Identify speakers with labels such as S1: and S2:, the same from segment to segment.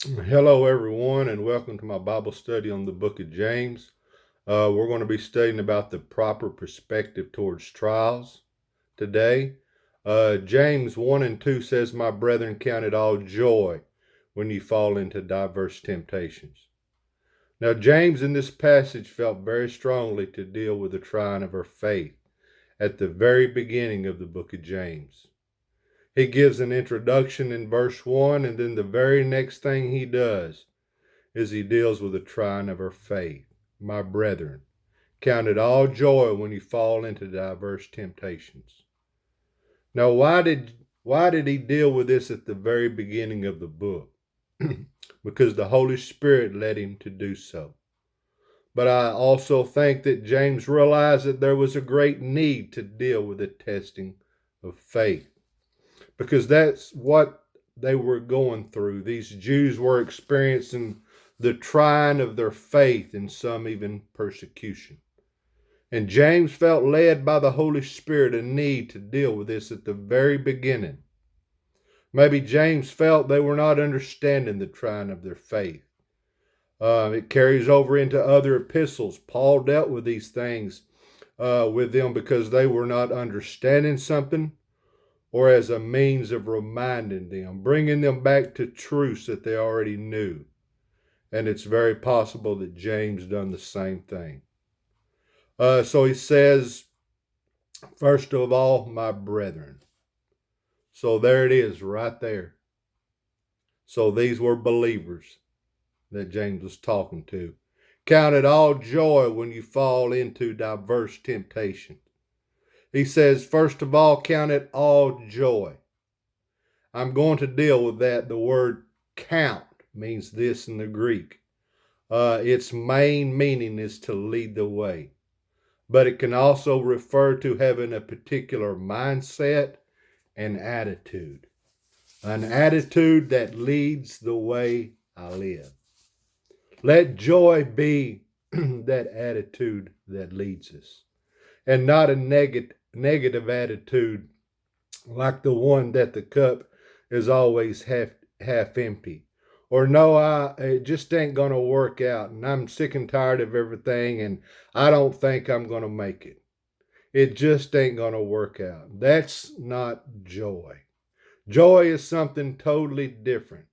S1: Hello, everyone, and welcome to my Bible study on the book of James. We're going to be studying about the proper perspective towards trials today. James 1 and 2 says, "My brethren, count it all joy when you fall into diverse temptations." Now, James in this passage felt very strongly to deal with the trying of our faith at the very beginning of the book of James. He gives an introduction in verse 1, and then the very next thing he does is he deals with the trying of our faith. My brethren, count it all joy when you fall into diverse temptations. Now, why did he deal with this at the very beginning of the book? Because the Holy Spirit led him to do so. But I also think that James realized that there was a great need to deal with the testing of faith, because that's what they were going through. These Jews were experiencing the trying of their faith and some even persecution. And James felt led by the Holy Spirit a need to deal with this at the very beginning. Maybe James felt they were not understanding the trying of their faith. It carries over into other epistles. Paul dealt with these things with them because they were not understanding something, or as a means of reminding them, bringing them back to truths that they already knew. And it's very possible that James done the same thing. So he says, first of all, my brethren. So there it is right there. So these were believers that James was talking to. Count it all joy when you fall into diverse temptation. He says, first of all, count it all joy. I'm going to deal with that. The word count means this in the Greek. Its main meaning is to lead the way. But it can also refer to having a particular mindset and attitude. An attitude that leads the way I live. Let joy be that attitude that leads us, and not a negative attitude like the one that the cup is always half empty. Or no, it just ain't gonna work out, and I'm sick and tired of everything, and I don't think I'm gonna make it. It just ain't gonna work out. That's not joy. Joy is something totally different.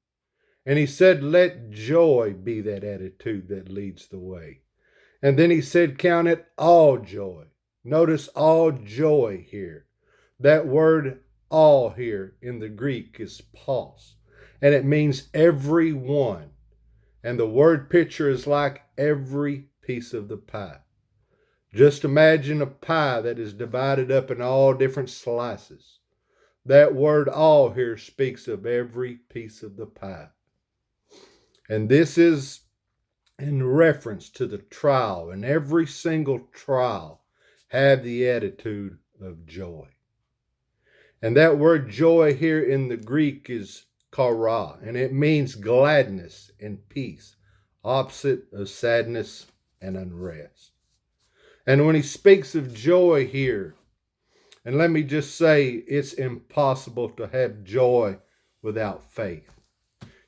S1: And he said, let joy be that attitude that leads the way. And then he said, count it all joy. Notice all joy here. That word all here in the Greek is pos, and it means every one. And the word picture is like every piece of the pie. Just imagine a pie that is divided up in all different slices. That word all here speaks of every piece of the pie. And this is in reference to the trial, and every single trial have the attitude of joy. And that word joy here in the Greek is chara, and it means gladness and peace, opposite of sadness and unrest. And when he speaks of joy here, and let me just say, it's impossible to have joy without faith.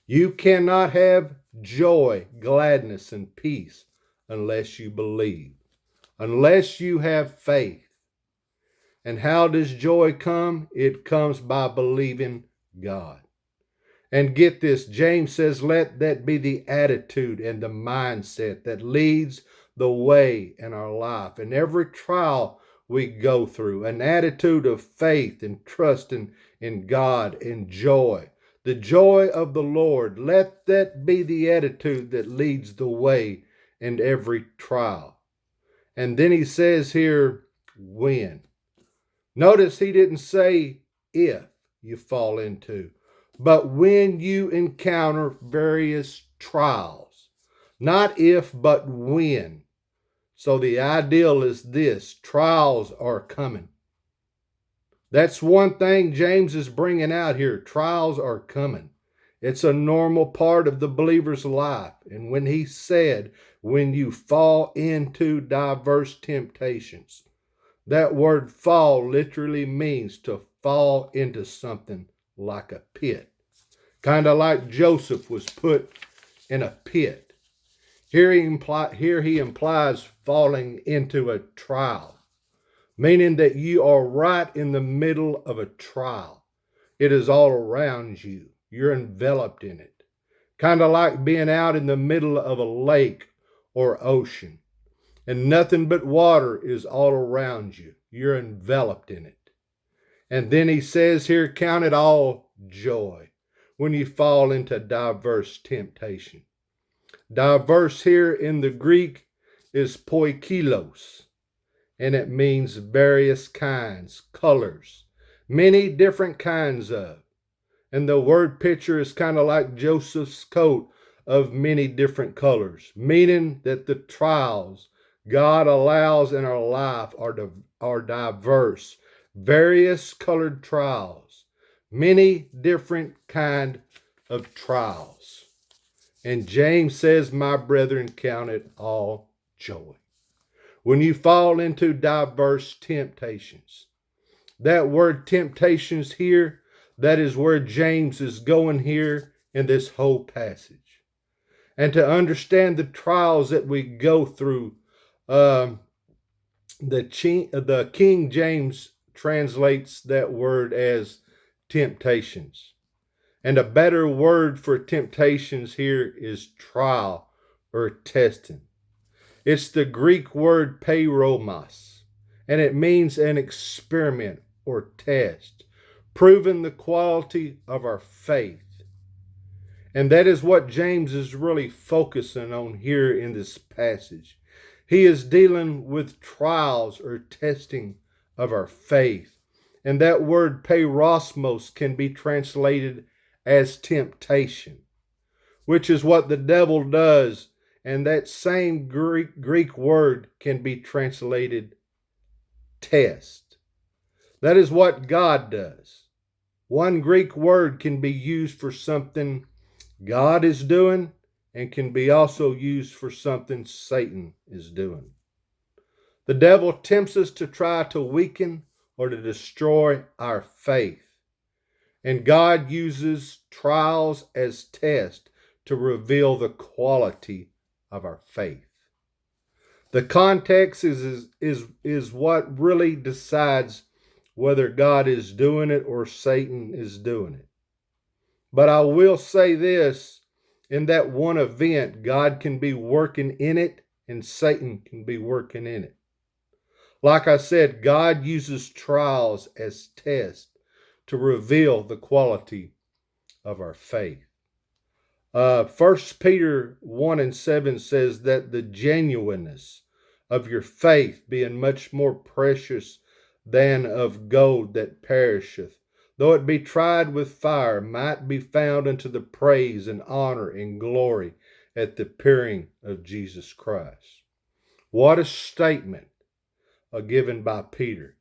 S1: You cannot have joy, gladness, and peace unless you believe, unless you have faith. And how does joy come? It comes by believing God. And get this, James says, let that be the attitude and the mindset that leads the way in our life. In every trial we go through, an attitude of faith and trust in God and joy. The joy of the Lord, let that be the attitude that leads the way in every trial. And then he says here, when. Notice he didn't say if you fall into, but when you encounter various trials. Not if, but when. So the ideal is this: trials are coming. That's one thing James is bringing out here. Trials are coming. It's a normal part of the believer's life. And when he said, when you fall into diverse temptations, that word fall literally means to fall into something like a pit. kind of like Joseph was put in a pit. Here he implies falling into a trial, meaning that you are right in the middle of a trial. It is all around you. You're enveloped in it. Kind of like being out in the middle of a lake or ocean, and nothing but water is all around you. You're enveloped in it. And then he says here, count it all joy when you fall into diverse temptation. Diverse here in the Greek is poikilos, and it means various kinds, colors, many different kinds of. And the word picture is kind of like Joseph's coat of many different colors, meaning that the trials God allows in our life are diverse, various colored trials, many different kind of trials. And James says, my brethren, count it all joy when you fall into diverse temptations. That word temptations here, that is where James is going here in this whole passage. And to understand the trials that we go through, the King James translates that word as temptations. And a better word for temptations here is trial or testing. It's the Greek word peiromos, and it means an experiment or test, proving the quality of our faith. And that is what James is really focusing on here in this passage. He is dealing with trials or testing of our faith. And that word peirosmos can be translated as temptation, which is what the devil does. And that same Greek word can be translated test. That is what God does. One Greek word can be used for something God is doing and can be also used for something Satan is doing. The devil tempts us to try to weaken or to destroy our faith. And God uses trials as tests to reveal the quality of our faith. The context is what really decides whether God is doing it or Satan is doing it. But I will say this, in that one event, God can be working in it and Satan can be working in it. Like I said, God uses trials as tests to reveal the quality of our faith. 1 Peter 1:7 says that the genuineness of your faith being much more precious than of gold that perisheth, though it be tried with fire, might be found unto the praise and honor and glory at the appearing of Jesus Christ. What a statement given by Peter.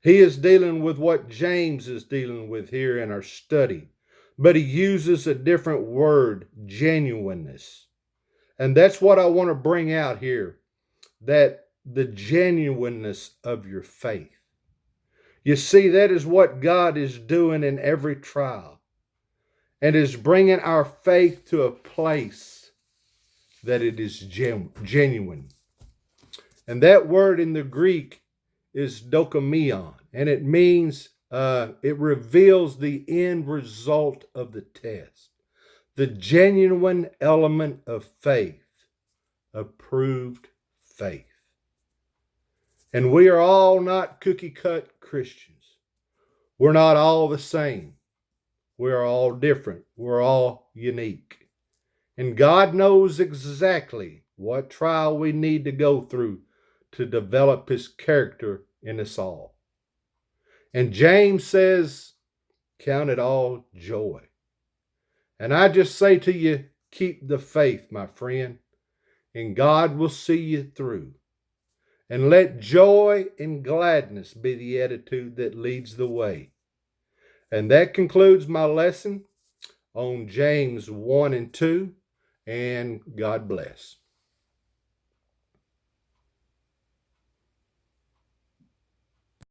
S1: He is dealing with what James is dealing with here in our study, but he uses a different word, genuineness. And that's what I want to bring out here, that the genuineness of your faith. You see, that is what God is doing in every trial, and is bringing our faith to a place that it is genuine. And that word in the Greek is dokimion, and it means it reveals the end result of the test, the genuine element of faith, approved faith. And we are all not cookie-cut Christians. We're not all the same. We're all different. We're all unique. And God knows exactly what trial we need to go through to develop His character in us all. And James says, count it all joy. And I just say to you, keep the faith, my friend, and God will see you through. And let joy and gladness be the attitude that leads the way. And that concludes my lesson on James 1 and 2, and God bless.